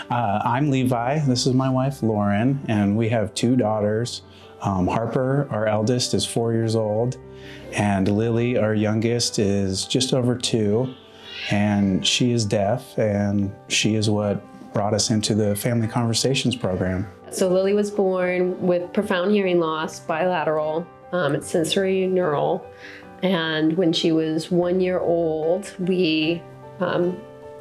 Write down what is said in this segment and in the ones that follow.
I'm Levi. This is my wife, Lauren, and we have two daughters. Harper, our eldest, is 4 years old, and Lily, our youngest, is just over 2, and she is deaf, and she is what brought us into the Family Conversations program. So Lily was born with profound hearing loss, bilateral, it's sensory neural, and when she was 1 year old, we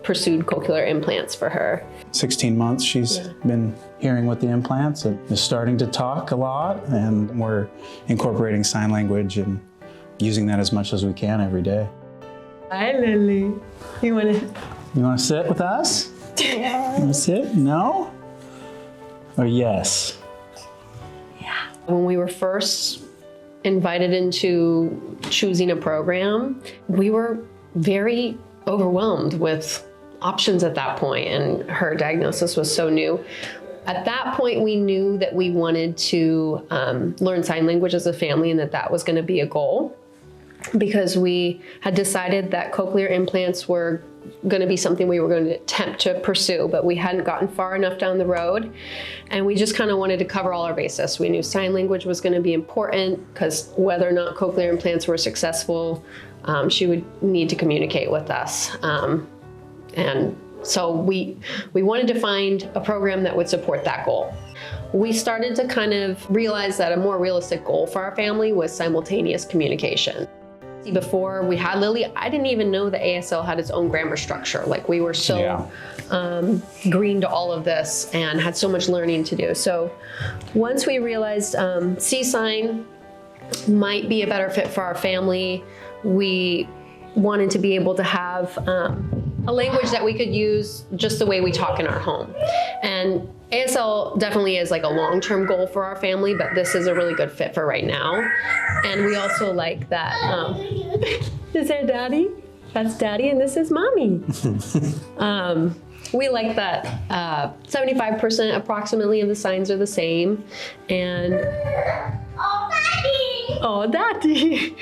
pursued cochlear implants for her. 16 months she's been hearing with the implants and is starting to talk a lot, and we're incorporating sign language and using that as much as we can every day. Hi, Lily. You wanna sit with us? You wanna sit? No? Or yes? Yeah. When we were first invited into choosing a program, we were very overwhelmed with options at that point, and her diagnosis was so new. At that point, we knew that we wanted to learn sign language as a family, and that was going to be a goal, because we had decided that cochlear implants were going to be something we were going to attempt to pursue, but we hadn't gotten far enough down the road, and we just kind of wanted to cover all our bases. We knew sign language was going to be important, because whether or not cochlear implants were successful, she would need to communicate with us. And so we wanted to find a program that would support that goal. We started to kind of realize that a more realistic goal for our family was simultaneous communication. Before we had Lily, I didn't even know that ASL had its own grammar structure. Like, we were so green to all of this and had so much learning to do. So once we realized C-sign might be a better fit for our family, we wanted to be able to have a language that we could use just the way we talk in our home. And ASL definitely is like a long-term goal for our family, but this is a really good fit for right now. And we also like that, is there Daddy? That's Daddy, and this is Mommy. We like that 75% approximately of the signs are the same. And oh, Daddy!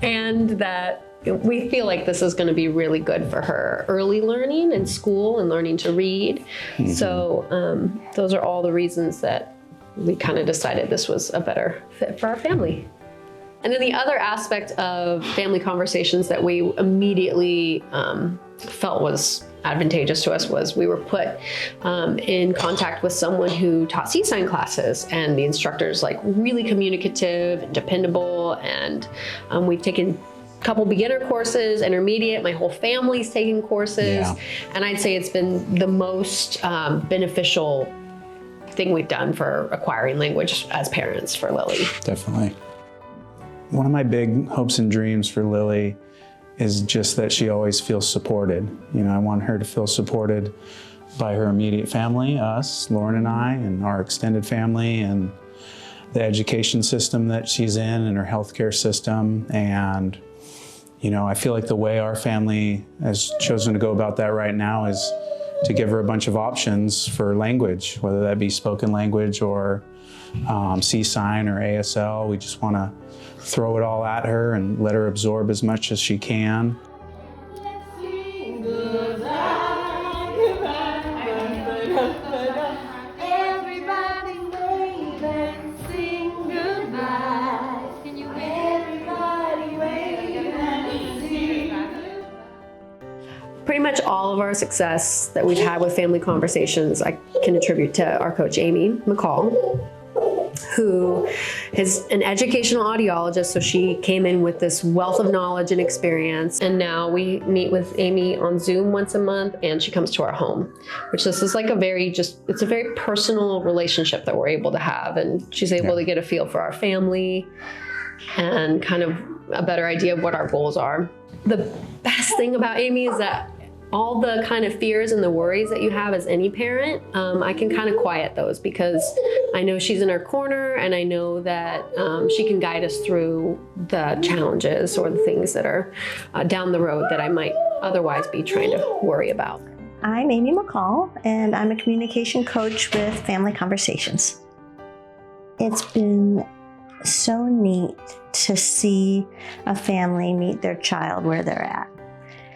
And that we feel like this is going to be really good for her early learning in school and learning to read. So those are all the reasons that we kind of decided this was a better fit for our family. And then the other aspect of Family Conversations that we immediately felt was advantageous to us was we were put in contact with someone who taught C-sign classes, and the instructor's like really communicative and dependable, and we've taken a couple beginner courses, intermediate, my whole family's taking courses, and I'd say it's been the most beneficial thing we've done for acquiring language as parents for Lily. Definitely. One of my big hopes and dreams for Lily is just that she always feels supported. You know, I want her to feel supported by her immediate family, us, Lauren and I, and our extended family, and the education system that she's in, and her healthcare system. And, you know, I feel like the way our family has chosen to go about that right now is to give her a bunch of options for language, whether that be spoken language or C-sign or ASL. We just want to throw it all at her and let her absorb as much as she can. Pretty much all of our success that we've had with Family Conversations, I can attribute to our coach, Amy McCall, who is an educational audiologist. So she came in with this wealth of knowledge and experience. And now we meet with Amy on Zoom once a month, and she comes to our home, which this is like it's a very personal relationship that we're able to have. And she's able to get a feel for our family and kind of a better idea of what our goals are. The best thing about Amy is that all the kind of fears and the worries that you have as any parent, I can kind of quiet those, because I know she's in our corner, and I know that she can guide us through the challenges or the things that are down the road that I might otherwise be trying to worry about. I'm Amy McCall, and I'm a communication coach with Family Conversations. It's been so neat to see a family meet their child where they're at.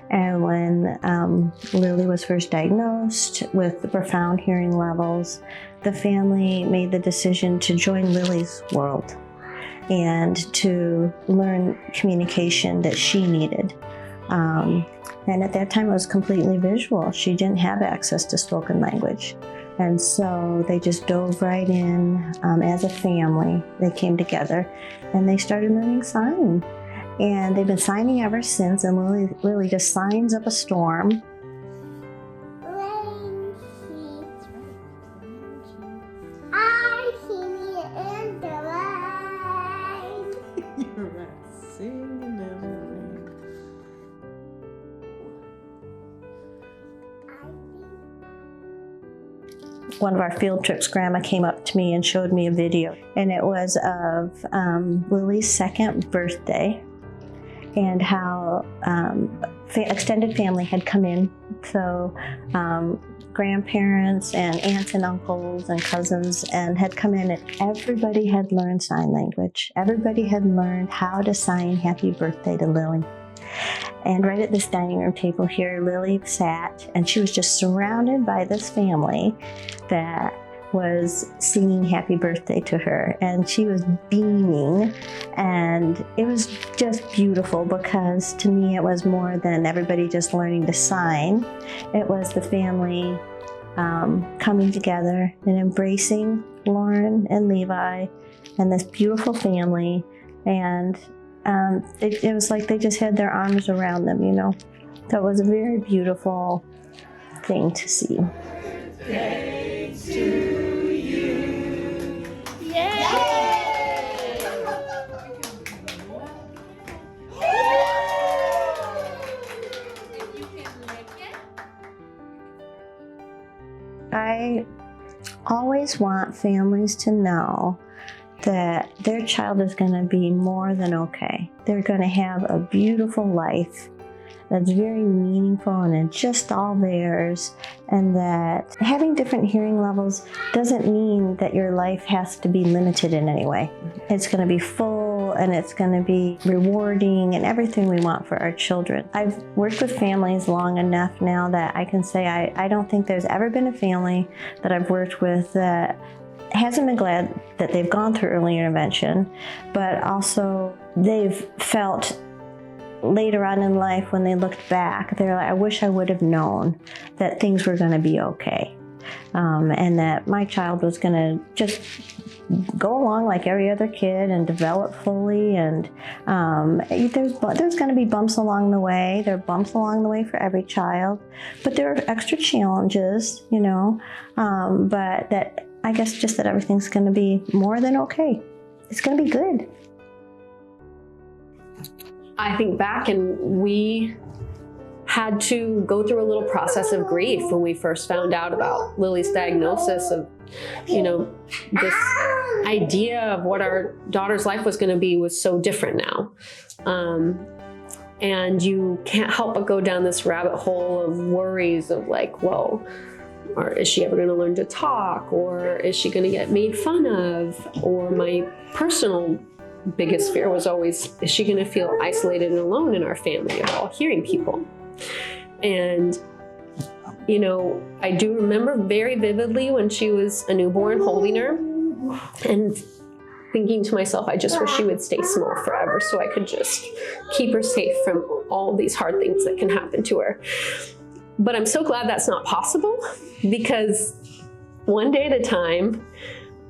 And when Lily was first diagnosed with the profound hearing levels, the family made the decision to join Lily's world and to learn communication that she needed. And at that time, it was completely visual. She didn't have access to spoken language. And so they just dove right in as a family. They came together and they started learning sign. And they've been signing ever since, and Lily just signs up a storm. One of our field trips, Grandma came up to me and showed me a video, and it was of Lily's second birthday and how extended family had come in. So grandparents and aunts and uncles and cousins and had come in, and everybody had learned sign language. Everybody had learned how to sign happy birthday to Lily. And right at this dining room table here, Lily sat, and she was just surrounded by this family that was singing happy birthday to her. And she was beaming, and it was just beautiful, because to me it was more than everybody just learning to sign. It was the family coming together and embracing Lauren and Levi and this beautiful family. And it was like they just had their arms around them, you know. So it was a very beautiful thing to see. Yay to you. Yay! I always want families to know that their child is going to be more than okay. They're going to have a beautiful life that's very meaningful and it's just all theirs, and that having different hearing levels doesn't mean that your life has to be limited in any way. It's going to be full and it's going to be rewarding and everything we want for our children. I've worked with families long enough now that I can say I don't think there's ever been a family that I've worked with that hasn't been glad that they've gone through early intervention, but also they've felt later on in life when they looked back, they're like, I wish I would have known that things were going to be okay. And that my child was going to just go along like every other kid and develop fully. And there's going to be bumps along the way. There are bumps along the way for every child, but there are extra challenges, you know, but that I guess just that everything's going to be more than okay. It's going to be good. I think back, and we had to go through a little process of grief when we first found out about Lily's diagnosis of, you know, this idea of what our daughter's life was going to be was so different now. And you can't help but go down this rabbit hole of worries of like, whoa, or is she ever going to learn to talk? Or is she going to get made fun of? Or my personal biggest fear was always, is she going to feel isolated and alone in our family of all hearing people? And, you know, I do remember very vividly when she was a newborn holding her and thinking to myself, I just wish she would stay small forever so I could just keep her safe from all these hard things that can happen to her. But I'm so glad that's not possible, because one day at a time,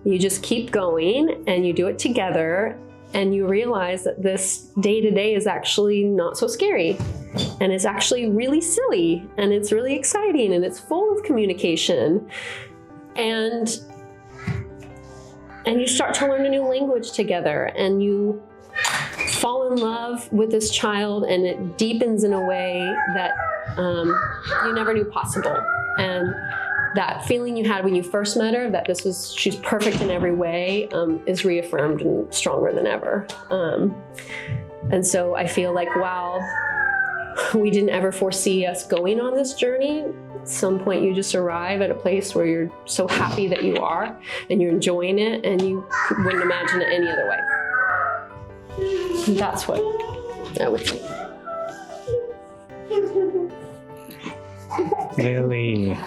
you just keep going and you do it together, and you realize that this day-to-day is actually not so scary, and it's actually really silly, and it's really exciting, and it's full of communication. And you start to learn a new language together, and you fall in love with this child, and it deepens in a way that you never knew possible. And that feeling you had when you first met her, that she's perfect in every way, is reaffirmed and stronger than ever. And so I feel like while we didn't ever foresee us going on this journey, at some point you just arrive at a place where you're so happy that you are, and you're enjoying it, and you wouldn't imagine it any other way. That's what I would say. Lily.